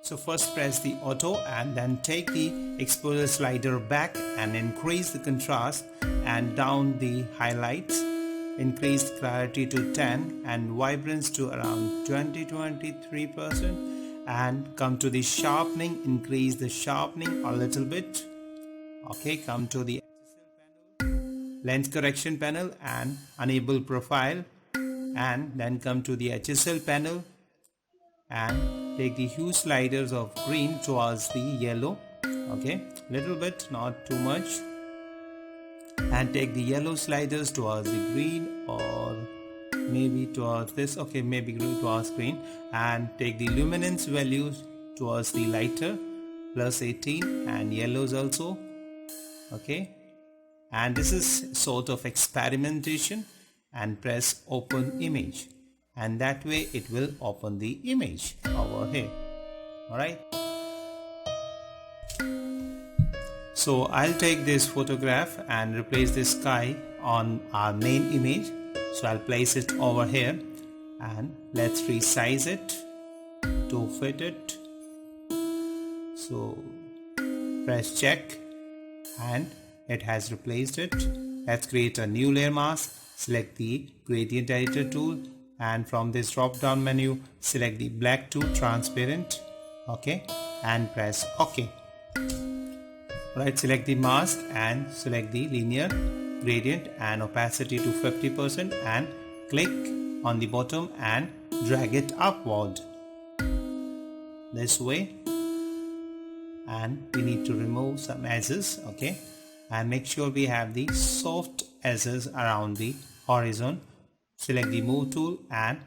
So first press the auto and then take the exposure slider back and increase the contrast and down the highlights. Increase clarity to 10 and vibrance to around 20-23%, and come to the sharpening, increase the sharpening a little bit. Okay, come to the lens correction panel and enable profile, and then come to the HSL panel and take the hue sliders of green towards the yellow. Okay, little bit, not too much, and take the yellow sliders towards the green, or maybe towards this. Okay, maybe towards green, and take the luminance values towards the lighter +18 and yellows also. Okay, and this is sort of experimentation, and press open image, and that way it will open the image over here. Alright, so I'll take this photograph and replace this sky on our main image. So I'll place it over here and let's resize it to fit it. So press check and it has replaced it. Let's create a new layer mask. Select the gradient editor tool, and from this drop down menu select the black to transparent. Okay, and press OK. Right, select the mask and select the linear gradient and opacity to 50% and click on the bottom and drag it upward this way, and we need to remove some edges. Okay, and make sure we have the soft edges around the horizon. Select the move tool and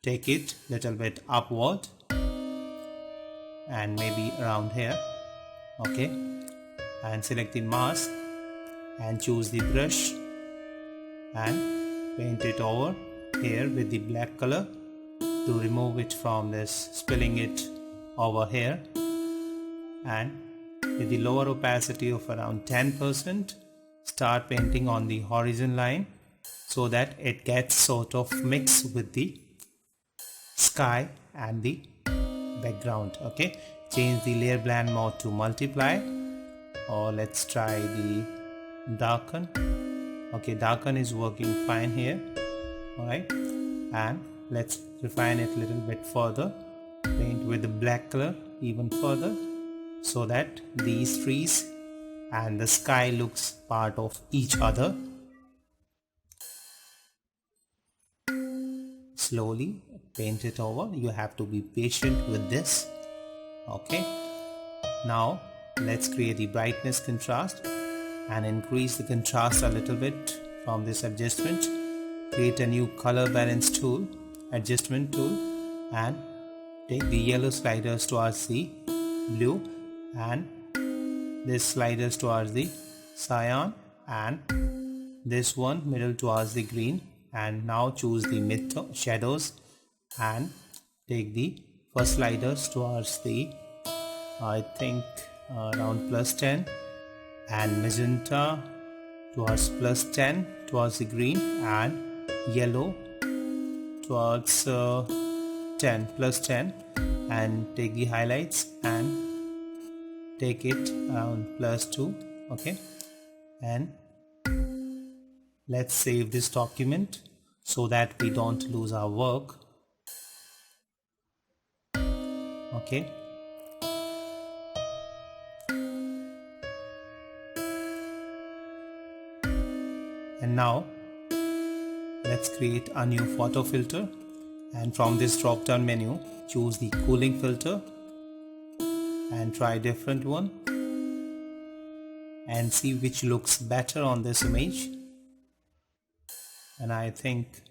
take it little bit upward and maybe around here. Okay, and select the mask and choose the brush and paint it over here with the black color to remove it from this, spilling it over here, and with the lower opacity of around 10% start painting on the horizon line so that it gets sort of mixed with the sky and the background. Okay, change the layer blend mode to multiply, or let's try the darken. Okay, darken is working fine here. Alright, and let's refine it a little bit further, paint with the black color even further so that these trees and the sky looks part of each other. Slowly paint it over. You have to be patient with this. Okay, now let's create the brightness contrast and increase the contrast a little bit from this adjustment. Create a new color balance tool, adjustment tool, and take the yellow sliders towards the blue and this sliders towards the cyan and this one middle towards the green. And now choose the mid shadows and take the first sliders towards the I think around +10 and magenta towards +10 towards the green and yellow towards 10 +10, and take the highlights and take it around +2. Okay, and let's save this document so that we don't lose our work. Okay, and now let's create a new photo filter, and from this drop down menu choose the cooling filter and try different one and see which looks better on this image. And I think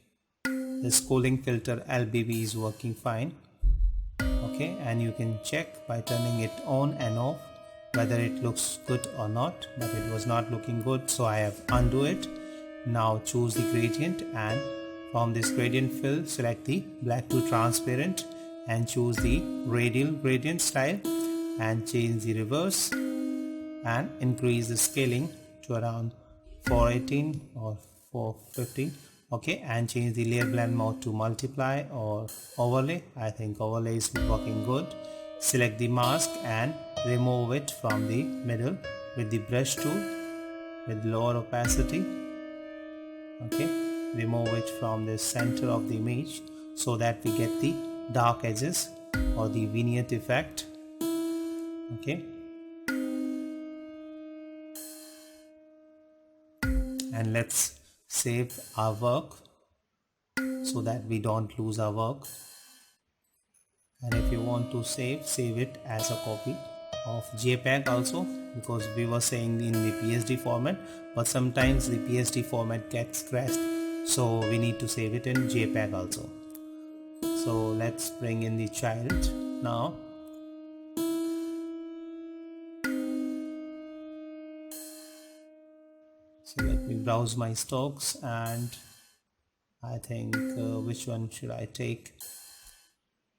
this cooling filter LBB is working fine. Okay, and you can check by turning it on and off whether it looks good or not, but it was not looking good, so I have undo it. Now choose the gradient, and from this gradient fill select the black to transparent and choose the radial gradient style and change the reverse and increase the scaling to around 418 or 415. Okay, and change the layer blend mode to multiply or overlay. I think overlay is working good. select the mask and remove it from the middle with the brush tool with lower opacity. Okay, remove it from the center of the image so that we get the dark edges or the vignette effect. Okay, and let's save our work so that we don't lose our work. And if you want to save it as a copy of JPEG also, because we were saying in the PSD format, but sometimes the PSD format gets crashed, so we need to save it in JPEG also. So let's bring in the child now. So let me browse my stocks, and I think which one should I take,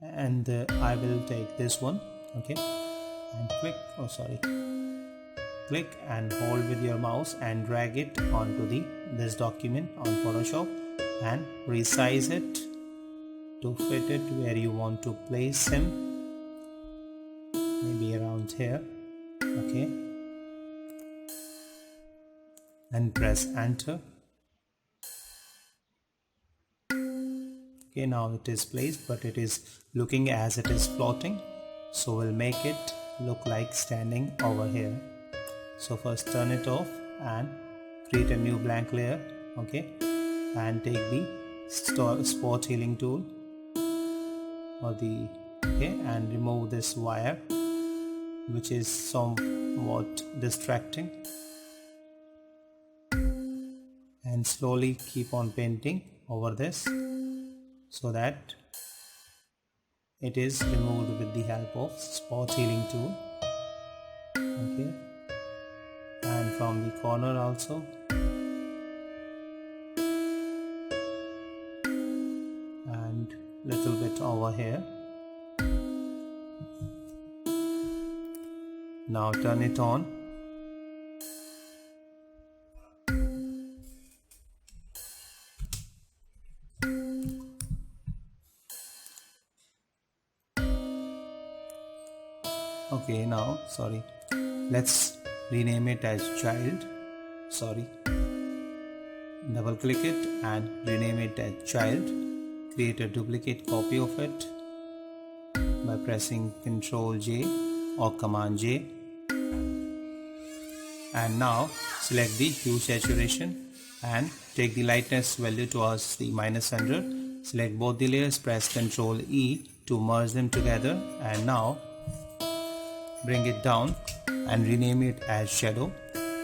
and I will take this one. Okay, and click and hold with your mouse and drag it onto this document on Photoshop and resize it to fit it where you want to place him, maybe around here. Okay, and press enter. Okay, now it is placed, but it is looking as it is floating, so we'll make it look like standing over here. So first turn it off and create a new blank layer. Okay, and take the spot healing tool and remove this wire which is somewhat distracting, and slowly keep on painting over this so that it is removed with the help of spot healing tool. Okay, and from the corner also, and little bit over here. Now turn it on. Okay, now let's rename it as child. Double click it and rename it as child. Create a duplicate copy of it by pressing Ctrl J or Command J, and now select the hue saturation and take the lightness value towards the -100. Select both the layers, press Ctrl E to merge them together, and now bring it down and rename it as shadow,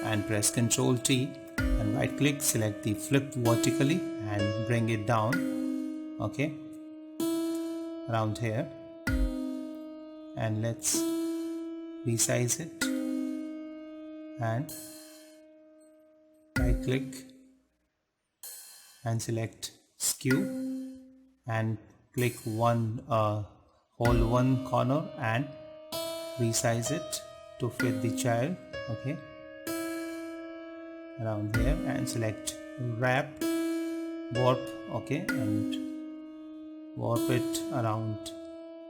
and press Ctrl T and right click, select the flip vertically and bring it down. Okay, around here, and let's resize it and right click and select skew and click hold one corner and resize it to fit the child. Okay, around here, and select wrap, warp. Okay, and warp it around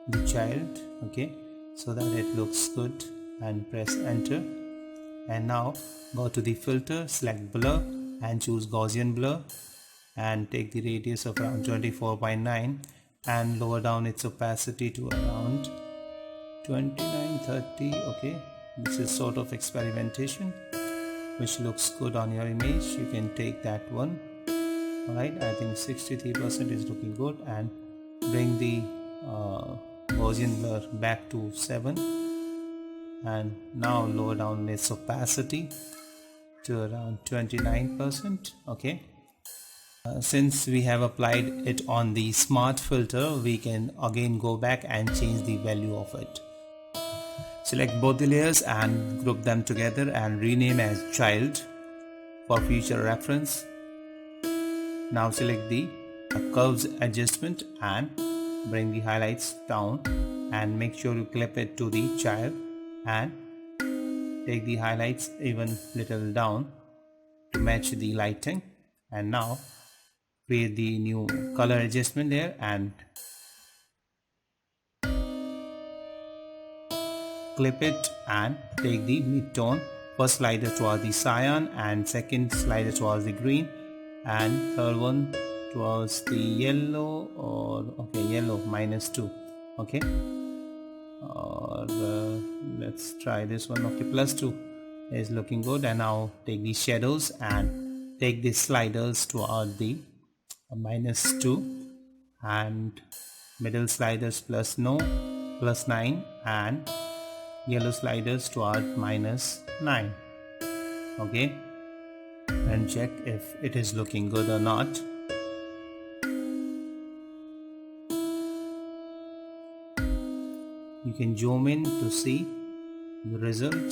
the child. Okay, so that it looks good, and press enter. And now go to the filter, select blur and choose Gaussian blur, and take the radius of around 24.9 and lower down its opacity to around 29-30. Okay, this is sort of experimentation which looks good on your image. You can take that one. Alright, I think 63% is looking good, and bring the Gaussian blur back to 7, and now lower down its opacity to around 29%. Okay, since we have applied it on the smart filter, we can again go back and change the value of it. Select both the layers and group them together and rename as child for future reference. Now select the curves adjustment and bring the highlights down, and make sure you clip it to the child and take the highlights even little down to match the lighting. And now create the new color adjustment there and clip it and take the mid-tone. First slider towards the cyan and second slider towards the green, and third one towards the yellow, or okay, yellow -2. Okay, or let's try this one. Okay, +2 is looking good. And now take the shadows and take the sliders toward the -2, and middle sliders +9, and yellow sliders toward -9. Okay, and check if it is looking good or not. You can zoom in to see the result.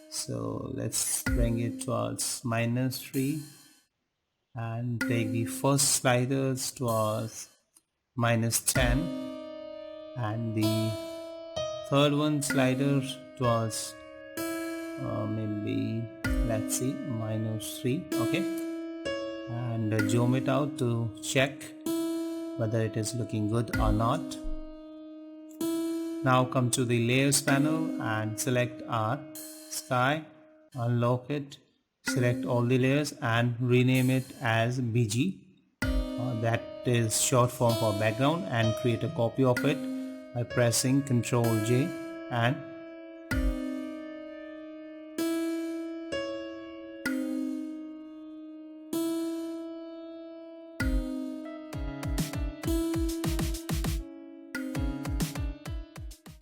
So let's bring it towards -3 and take the first sliders towards -10, and the third one slider towards maybe, let's see, -3. Okay, and zoom it out to check whether it is looking good or not. Now come to the layers panel and select our sky, unlock it, select all the layers and rename it as BG, that is short form for background, and create a copy of it by pressing Ctrl J and